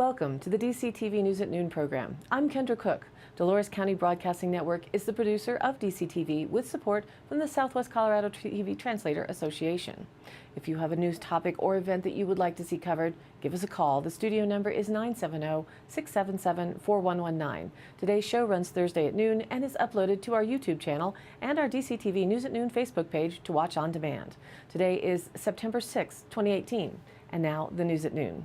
Welcome to the DCTV News at Noon program. I'm Kendra Cook. Dolores County Broadcasting Network is the producer of DCTV with support from the Southwest Colorado TV Translator Association. If you have a news topic or event that you would like to see covered, give us a call. The studio number is 970-677-4119. Today's show runs Thursday at noon and is uploaded to our YouTube channel and our DCTV News at Noon Facebook page to watch on demand. Today is September 6, 2018, and now the News at Noon.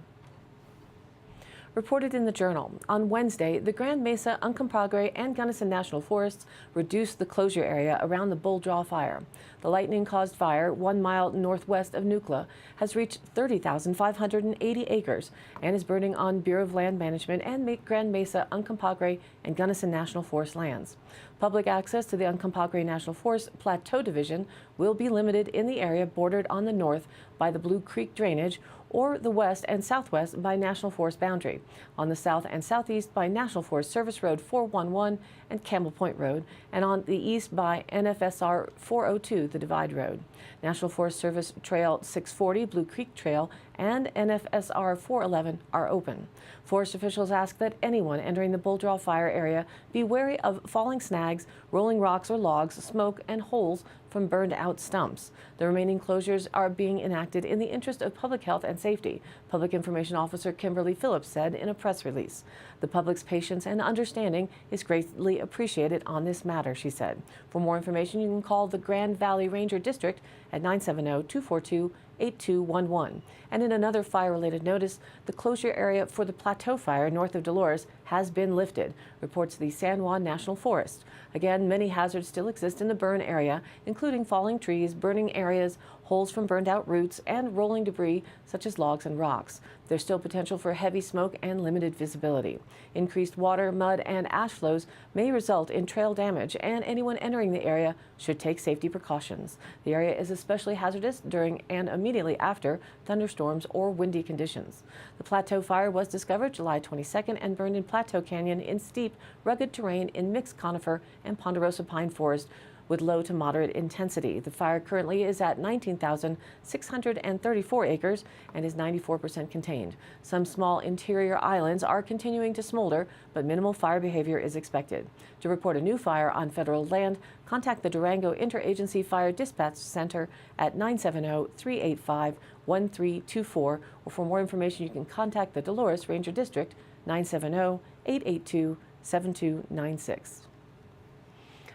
Reported in the Journal, on Wednesday, the Grand Mesa, Uncompahgre, and Gunnison National Forests reduced the closure area around the Bull Draw fire. The lightning-caused fire, 1 mile northwest of Nucla, has reached 30,580 acres and is burning on Bureau of Land Management and Grand Mesa, Uncompahgre, and Gunnison National Forest lands. Public access to the Uncompahgre National Forest Plateau Division will be limited in the area bordered on the north by the Blue Creek drainage or the west and southwest by National Forest boundary, on the south and southeast by National Forest Service Road 411 and Campbell Point Road, and on the east by NFSR 402, the Divide Road. National Forest Service Trail 640, Blue Creek Trail, and NFSR 411 are open. Forest officials ask that anyone entering the Bull Draw fire area be wary of falling snags, rolling rocks or logs, smoke, and holes from burned out stumps. The remaining closures are being enacted in the interest of public health and safety, Public Information Officer Kimberly Phillips said in a press release. The public's patience and understanding is greatly appreciated on this matter, she said. For more information, you can call the Grand Valley Ranger District at 970-242-8211. And in another fire-related notice, the closure area for the Plateau Fire north of Dolores has been lifted, reports the San Juan National Forest. Again, many hazards still exist in the burn area, including falling trees, burning areas, holes from burned-out roots, and rolling debris such as logs and rocks. There's still potential for heavy smoke and limited visibility. Increased water, mud, and ash flows may result in trail damage, and anyone entering the area should take safety precautions. The area is especially hazardous during and immediately after thunderstorms or windy conditions. The Plateau Fire was discovered July 22nd and burned in Plateau Canyon in steep, rugged terrain in mixed conifer and ponderosa pine forest with low to moderate intensity. The fire currently is at 19,634 acres and is 94% contained. Some small interior islands are continuing to smolder, but minimal fire behavior is expected. To report a new fire on federal land, contact the Durango Interagency Fire Dispatch Center at 970-385-1324, or for more information you can contact the Dolores Ranger District 970-882-7296.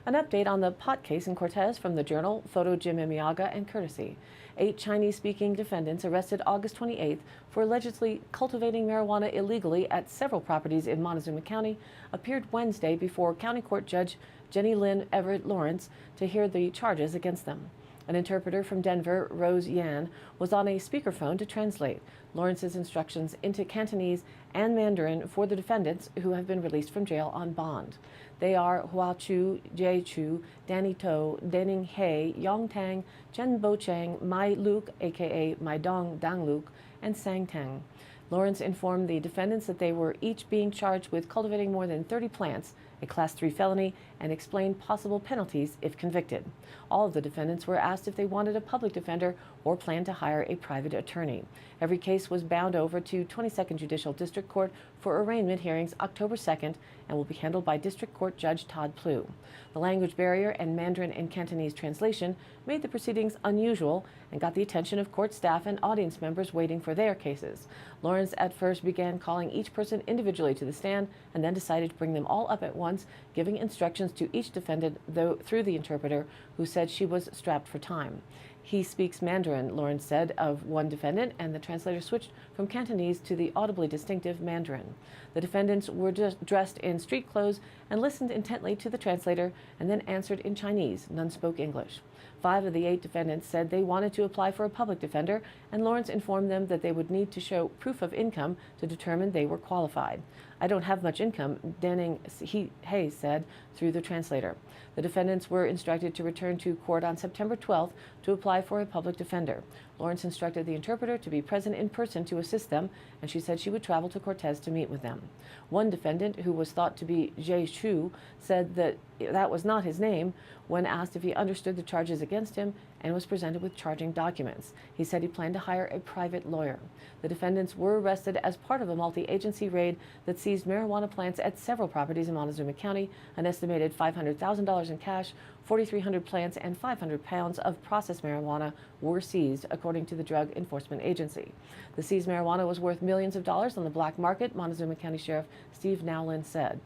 An update on the pot case in Cortez from the Journal, photo Jim Emiaga, and courtesy. 8 Chinese-speaking defendants arrested August 28th for allegedly cultivating marijuana illegally at several properties in Montezuma County appeared Wednesday before County Court Judge Jenny Lynn Everett Lawrence to hear the charges against them. An interpreter from Denver, Rose Yan, was on a speakerphone to translate Lawrence's instructions into Cantonese and Mandarin for the defendants who have been released from jail on bond. They are Hua Chu, Jie Chu, Danny To, Denning He, Yong Tang, Chen Bo Chang, Mai Luke, aka Mai Dong Dang Luke, and Sang Tang. Lawrence informed the defendants that they were each being charged with cultivating more than 30 plants, a Class 3 felony, and explained possible penalties if convicted. All of the defendants were asked if they wanted a public defender or planned to hire a private attorney. Every case was bound over to 22nd Judicial District Court for arraignment hearings October 2nd and will be handled by District Court Judge Todd Plew. The language barrier and Mandarin and Cantonese translation made the proceedings unusual and got the attention of court staff and audience members waiting for their cases. Lawrence at first began calling each person individually to the stand and then decided to bring them all up at once, giving instructions to each defendant through the interpreter, who said she was strapped for time. He speaks Mandarin, Lawrence said of one defendant, and the translator switched from Cantonese to the audibly distinctive Mandarin. The defendants were just dressed in street clothes and listened intently to the translator and then answered in Chinese. None spoke English. 5 of the 8 defendants said they wanted to apply for a public defender, and Lawrence informed them that they would need to show proof of income to determine they were qualified. "I don't have much income," Denning He said through the translator. The defendants were instructed to return to court on September 12th to apply for a public defender. Lawrence instructed the interpreter to be present in person to assist them, and she said she would travel to Cortez to meet with them. One defendant, who was thought to be Jay Chu, said that was not his name when asked if he understood the charges against him and was presented with charging documents. He said he planned to hire a private lawyer. The defendants were arrested as part of a multi-agency raid that seized marijuana plants at several properties in Montezuma County. An estimated $500,000 in cash, 4,300 plants, and 500 pounds of processed marijuana were seized, according to the Drug Enforcement Agency. The seized marijuana was worth millions of dollars on the black market, Montezuma County Sheriff Steve Nowlin said.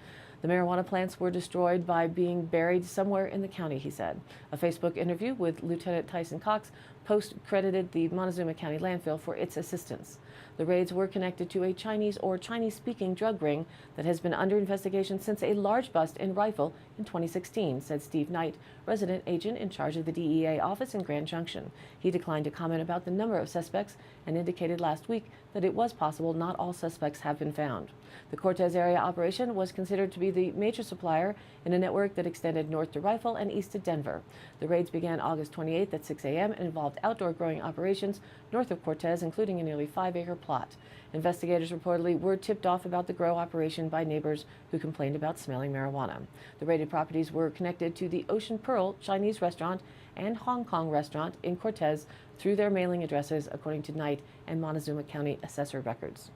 The marijuana plants were destroyed by being buried somewhere in the county, he said. A Facebook interview with Lieutenant Tyson Cox Post credited the Montezuma County landfill for its assistance. The raids were connected to a Chinese or Chinese-speaking drug ring that has been under investigation since a large bust in Rifle in 2016, said Steve Knight, resident agent in charge of the DEA office in Grand Junction. He declined to comment about the number of suspects and indicated last week that it was possible not all suspects have been found. The Cortez area operation was considered to be the major supplier in a network that extended north to Rifle and east to Denver. The raids began August 28th at 6 a.m. and involved outdoor growing operations north of Cortez, including a nearly 5-acre plot. Investigators reportedly were tipped off about the grow operation by neighbors who complained about smelling marijuana. The raided properties were connected to the Ocean Pearl Chinese restaurant and Hong Kong restaurant in Cortez through their mailing addresses, according to Knight and Montezuma County assessor records.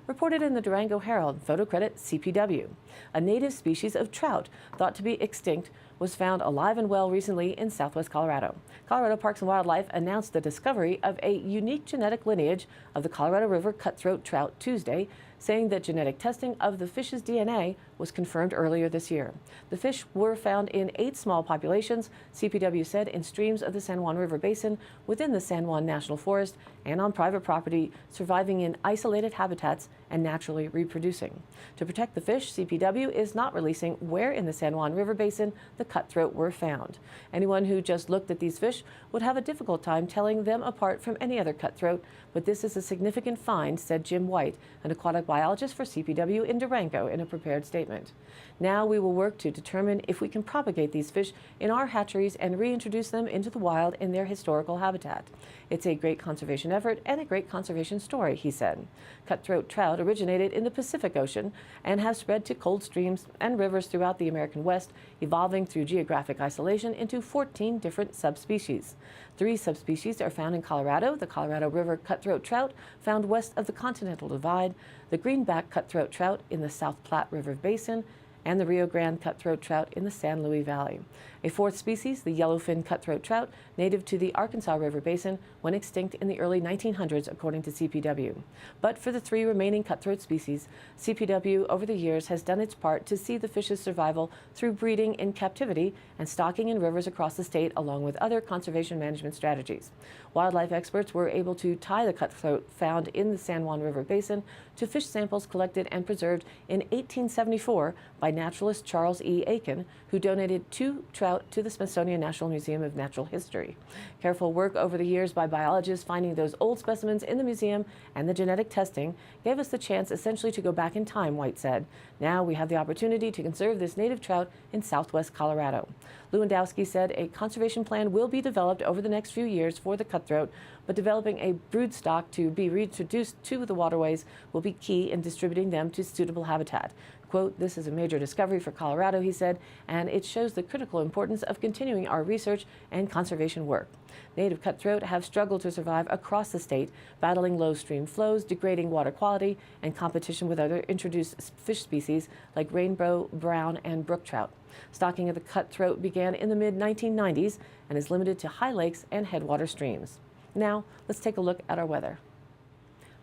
Reported in the Durango Herald, photo credit CPW. A native species of trout thought to be extinct was found alive and well recently in southwest Colorado. Colorado Parks and Wildlife announced the discovery of a unique genetic lineage of the Colorado River cutthroat trout Tuesday, saying that genetic testing of the fish's DNA was confirmed earlier this year. The fish were found in 8 small populations, CPW said, in streams of the San Juan River Basin within the San Juan National Forest and on private property, surviving in isolated habitats and naturally reproducing. To protect the fish, CPW is not releasing where in the San Juan River Basin the cutthroat were found. Anyone who just looked at these fish would have a difficult time telling them apart from any other cutthroat, but this is a significant find, said Jim White, an aquatic biologist for CPW in Durango, in a prepared statement. Now we will work to determine if we can propagate these fish in our hatcheries and reintroduce them into the wild in their historical habitat. It's a great conservation effort and a great conservation story, he said. Cutthroat trout originated in the Pacific Ocean and have spread to cold streams and rivers throughout the American West, evolving through geographic isolation into 14 different subspecies. 3 subspecies are found in Colorado: the Colorado River cutthroat trout, found west of the Continental Divide, the greenback cutthroat trout in the South Platte River Basin, and the Rio Grande cutthroat trout in the San Luis Valley. A 4th species, the yellowfin cutthroat trout, native to the Arkansas River Basin, went extinct in the early 1900s, according to CPW. But for the 3 remaining cutthroat species, CPW over the years has done its part to see the fish's survival through breeding in captivity and stocking in rivers across the state, along with other conservation management strategies. Wildlife experts were able to tie the cutthroat found in the San Juan River Basin to fish samples collected and preserved in 1874 by naturalist Charles E. Aiken, who donated 2 trout to the Smithsonian National Museum of Natural History. Careful work over the years by biologists finding those old specimens in the museum and the genetic testing gave us the chance essentially to go back in time, White said. Now we have the opportunity to conserve this native trout in southwest Colorado. Lewandowski said a conservation plan will be developed over the next few years for the cutthroat, but developing a brood stock to be reintroduced to the waterways will be key in distributing them to suitable habitat. Quote, "This is a major discovery for Colorado," he said, "and it shows the critical importance of continuing our research and conservation work." Native cutthroat have struggled to survive across the state, battling low stream flows, degrading water quality, and competition with other introduced fish species like rainbow, brown, and brook trout. Stocking of the cutthroat began in the mid-1990s and is limited to high lakes and headwater streams. Now, let's take a look at our weather.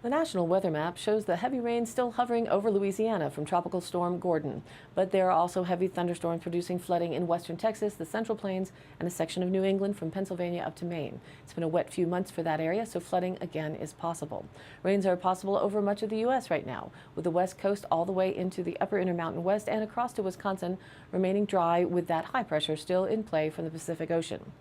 The national weather map shows the heavy rain still hovering over Louisiana from Tropical Storm Gordon, but there are also heavy thunderstorms producing flooding in western Texas, the Central Plains, and a section of New England from Pennsylvania up to Maine. It's been a wet few months for that area, so flooding again is possible. Rains are possible over much of the U.S. right now, with the west coast all the way into the upper Intermountain West and across to Wisconsin remaining dry with that high pressure still in play from the Pacific Ocean.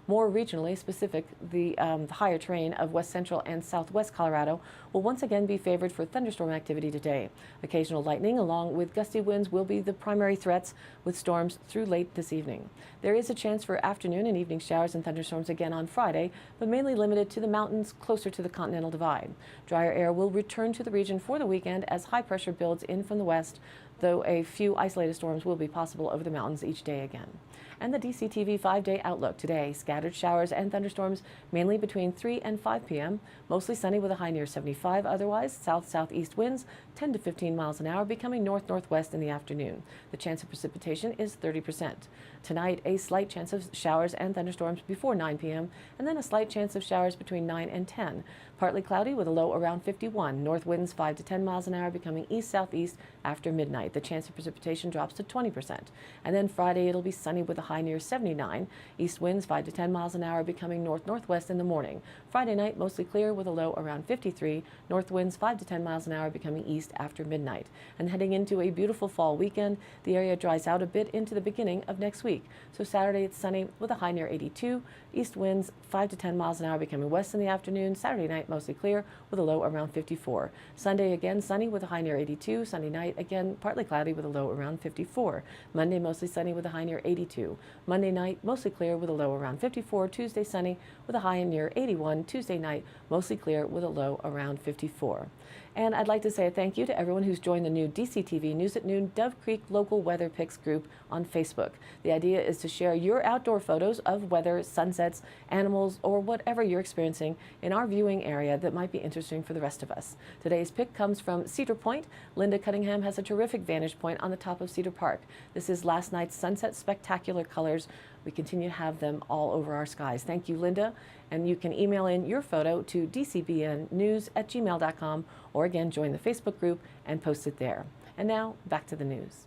More regionally specific, the higher terrain of west central and southwest Colorado will once again be favored for thunderstorm activity today. Occasional lightning along with gusty winds will be the primary threats, with storms through late this evening. There is a chance for afternoon and evening showers and thunderstorms again on Friday, but mainly limited to the mountains closer to the Continental Divide. Drier air will return to the region for the weekend as high pressure builds in from the west, though a few isolated storms will be possible over the mountains each day again. And the DCTV 5-day outlook today: scattered showers and thunderstorms mainly between 3 and 5 p.m. Mostly sunny with a high near 75. Otherwise, south-southeast winds 10 to 15 miles an hour, becoming north-northwest in the afternoon. The chance of precipitation is 30%. Tonight, a slight chance of showers and thunderstorms before 9 p.m. and then a slight chance of showers between 9 and 10. Partly cloudy with a low around 51. North winds 5 to 10 miles an hour, becoming east-southeast after midnight. The chance of precipitation drops to 20%. And then Friday, it'll be sunny with a high near 79. East winds 5 to 10 miles an hour, becoming north-northwest in the morning. Friday night, mostly clear with a low around 53. North winds 5 to 10 miles an hour, becoming east after midnight. And heading into a beautiful fall weekend, the area dries out a bit into the beginning of next week. So Saturday, it's sunny with a high near 82. East winds 5 to 10 miles an hour, becoming west in the afternoon. Saturday night, mostly clear with a low around 54. Sunday, again sunny with a high near 82. Sunday night, again partly cloudy with a low around 54. Monday, mostly sunny with a high near 82. Monday night, mostly clear with a low around 54. Tuesday, sunny with a high near 81. Tuesday night, mostly clear with a low around 54. And I'd like to say a thank you to everyone who's joined the new DCTV News at Noon Dove Creek Local Weather Picks group on Facebook. The idea is to share your outdoor photos of weather, sunsets, animals, or whatever you're experiencing in our viewing area that might be interesting for the rest of us. Today's pick comes from Cedar Point. Linda Cunningham has a terrific vantage point on the top of Cedar Park. This is last night's sunset spectacular colors. We continue to have them all over our skies. Thank you, Linda. And you can email in your photo to dcbnnews@gmail.com, or again, join the Facebook group and post it there. And now, back to the news.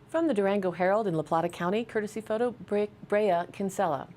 From the Durango Herald in La Plata County, courtesy photo, Brea Kinsella.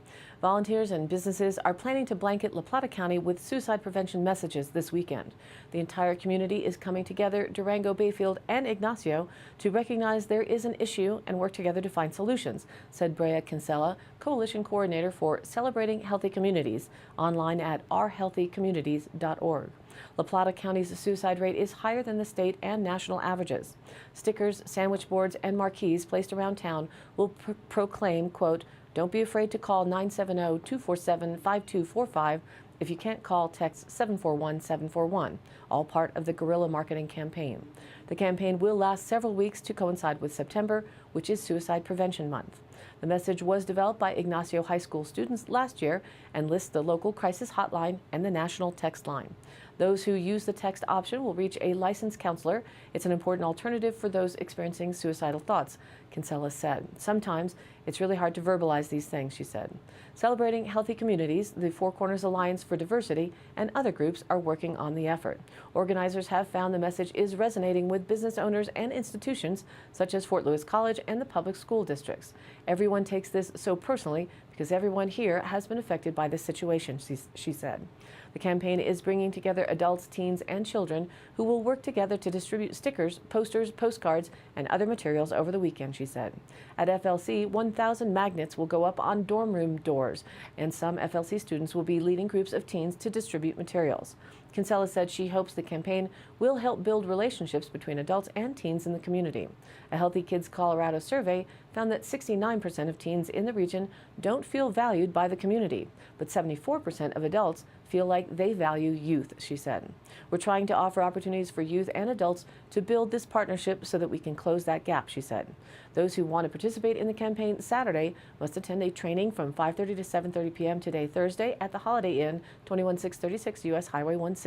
Volunteers and businesses are planning to blanket La Plata County with suicide prevention messages this weekend. The entire community is coming together, Durango, Bayfield, and Ignacio, to recognize there is an issue and work together to find solutions, said Brea Kinsella, Coalition Coordinator for Celebrating Healthy Communities, online at ourhealthycommunities.org. La Plata County's suicide rate is higher than the state and national averages. Stickers, sandwich boards, and marquees placed around town will proclaim, quote, "Don't be afraid to call 970-247-5245. If you can't call, text 741-741, all part of the guerrilla marketing campaign. The campaign will last several weeks to coincide with September, which is Suicide Prevention Month. The message was developed by Ignacio High School students last year and lists the local crisis hotline and the national text line. Those who use the text option will reach a licensed counselor. It's an important alternative for those experiencing suicidal thoughts, Kinsella said. Sometimes it's really hard to verbalize these things, she said. Celebrating Healthy Communities, the Four Corners Alliance for Diversity, and other groups are working on the effort. Organizers have found the message is resonating with business owners and institutions such as Fort Lewis College and the public school districts. Everyone takes this so personally because everyone here has been affected by this situation, she said. The campaign is bringing together adults, teens, and children who will work together to distribute stickers, posters, postcards, and other materials over the weekend, she said. At FLC, 1,000 magnets will go up on dorm room doors, and some FLC students will be leading groups of teens to distribute materials. Kinsella said she hopes the campaign will help build relationships between adults and teens in the community. A Healthy Kids Colorado survey found that 69% of teens in the region don't feel valued by the community, but 74% of adults feel like they value youth, she said. We're trying to offer opportunities for youth and adults to build this partnership so that we can close that gap, she said. Those who want to participate in the campaign Saturday must attend a training from 5:30 to 7:30 p.m. today, Thursday, at the Holiday Inn, 21636 U.S. Highway 160.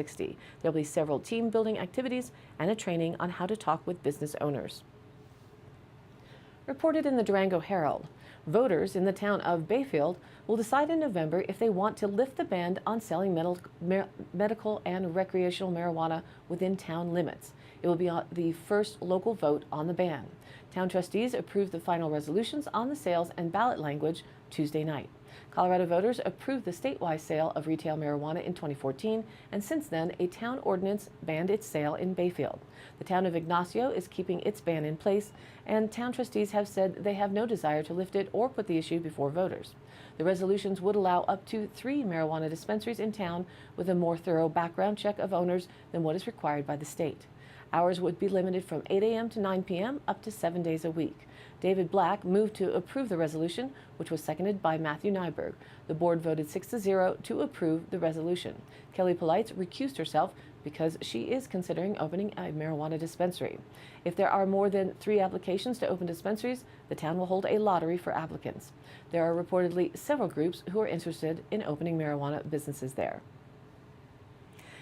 There'll be several team-building activities and a training on how to talk with business owners. Reported in the Durango Herald, voters in the town of Bayfield will decide in November if they want to lift the ban on selling medical and recreational marijuana within town limits. It will be the first local vote on the ban. Town trustees approved the final resolutions on the sales and ballot language Tuesday night. Colorado voters approved the statewide sale of retail marijuana in 2014, and since then, a town ordinance banned its sale in Bayfield. The town of Ignacio is keeping its ban in place, and town trustees have said they have no desire to lift it or put the issue before voters. The resolutions would allow up to 3 marijuana dispensaries in town with a more thorough background check of owners than what is required by the state. Hours would be limited from 8 a.m. to 9 p.m. up to 7 days a week. David Black moved to approve the resolution, which was seconded by Matthew Nyberg. The board voted 6-0 to approve the resolution. Kelly Polites recused herself because she is considering opening a marijuana dispensary. If there are more than 3 applications to open dispensaries, the town will hold a lottery for applicants. There are reportedly several groups who are interested in opening marijuana businesses there.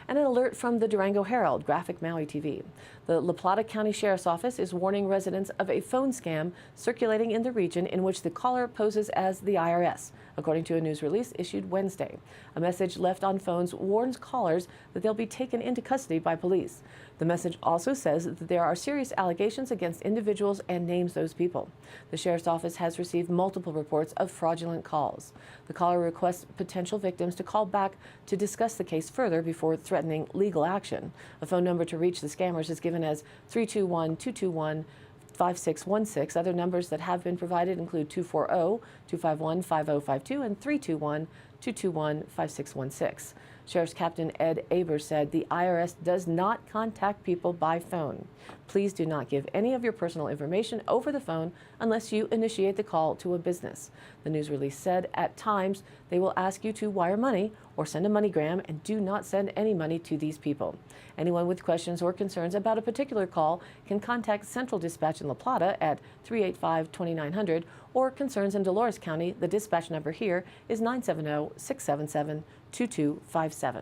And an alert from the Durango Herald, Graphic Maui TV. The La Plata County Sheriff's Office is warning residents of a phone scam circulating in the region in which the caller poses as the IRS, according to a news release issued Wednesday. A message left on phones warns callers that they'll be taken into custody by police. The message also says that there are serious allegations against individuals and names those people. The Sheriff's Office has received multiple reports of fraudulent calls. The caller requests potential victims to call back to discuss the case further before threatening legal action. A phone number to reach the scammers is given as 321-221-5616. Other numbers that have been provided include 240-251-5052 and 321-221-5616. Sheriff's Captain Ed Aber said the IRS does not contact people by phone. Please do not give any of your personal information over the phone unless you initiate the call to a business. The news release said at times they will ask you to wire money or send a MoneyGram, and do not send any money to these people. Anyone with questions or concerns about a particular call can contact Central Dispatch in La Plata at 385-2900 or concerns in Dolores County. The dispatch number here is 970-677-2257.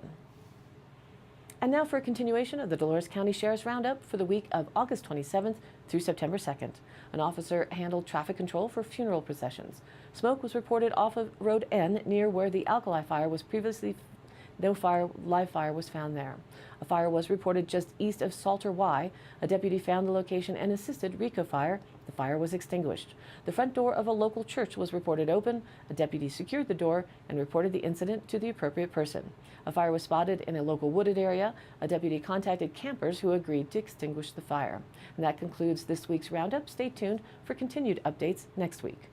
And now for a continuation of the Dolores County Sheriff's Roundup for the week of August 27th through September 2nd. An officer handled traffic control for funeral processions. Smoke was reported off of Road N near where the alkali fire was previously. No live fire was found there. A fire was reported just east of Salter Y. A deputy found the location and assisted Rico Fire. The fire was extinguished. The front door of a local church was reported open. A deputy secured the door and reported the incident to the appropriate person. A fire was spotted in a local wooded area. A deputy contacted campers who agreed to extinguish the fire. And that concludes this week's Roundup. Stay tuned for continued updates next week.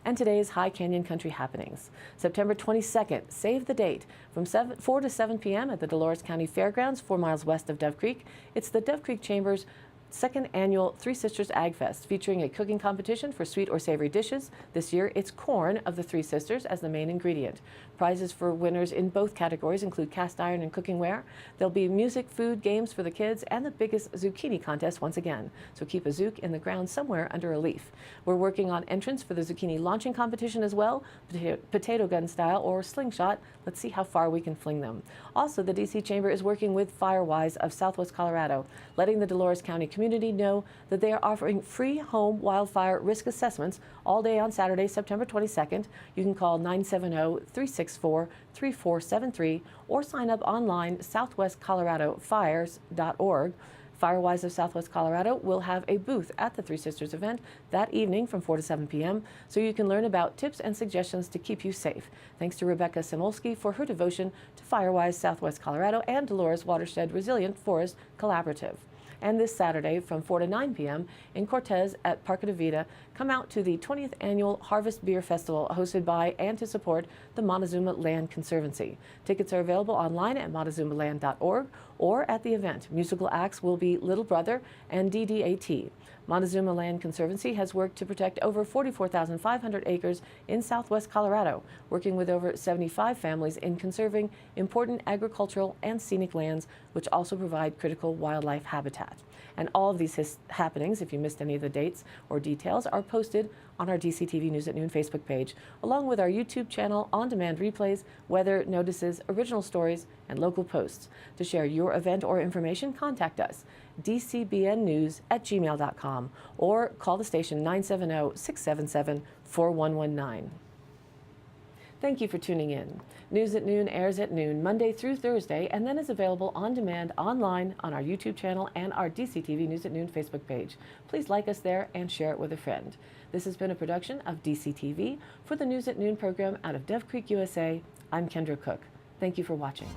And today's High Canyon Country happenings. September 22nd, save the date, from 4 to 7 p.m. at the Dolores County Fairgrounds, 4 miles west of Dove Creek. It's the Dove Creek Chamber's second annual Three Sisters Ag Fest, featuring a cooking competition for sweet or savory dishes. This year, it's corn of the Three Sisters as the main ingredient. Prizes for winners in both categories include cast iron and cooking ware. There'll be music, food, games for the kids, and the biggest zucchini contest once again. So keep a zook in the ground somewhere under a leaf. We're working on entrants for the zucchini launching competition as well, potato gun style or slingshot. Let's see how far we can fling them. Also, the DC Chamber is working with Firewise of Southwest Colorado, letting the Dolores County community know that they are offering free home wildfire risk assessments all day on Saturday, September 22nd. You can call 970-364-3473 or sign up online southwestcoloradofires.org. Firewise of Southwest Colorado will have a booth at the Three Sisters event that evening from 4 to 7 p.m. so you can learn about tips and suggestions to keep you safe. Thanks to Rebecca Simolsky for her devotion to Firewise Southwest Colorado and Dolores Watershed Resilient Forest Collaborative. And this Saturday from 4 to 9 p.m. in Cortez at Parque de Vida, come out to the 20th Annual Harvest Beer Festival hosted by and to support the Montezuma Land Conservancy. Tickets are available online at montezumaland.org or at the event. Musical acts will be Little Brother and DDAT. Montezuma Land Conservancy has worked to protect over 44,500 acres in southwest Colorado, working with over 75 families in conserving important agricultural and scenic lands, which also provide critical wildlife habitat. And all of these happenings, if you missed any of the dates or details, are posted on our DCTV News at Noon Facebook page, along with our YouTube channel, on-demand replays, weather, notices, original stories, and local posts. To share your event or information, contact us, dcbnnews@gmail.com, or call the station 970-677-4119. Thank you for tuning in. News at Noon airs at noon Monday through Thursday and then is available on demand online on our YouTube channel and our DCTV News at Noon Facebook page. Please like us there and share it with a friend. This has been a production of DCTV for the News at Noon program out of Dove Creek, USA. I'm Kendra Cook. Thank you for watching.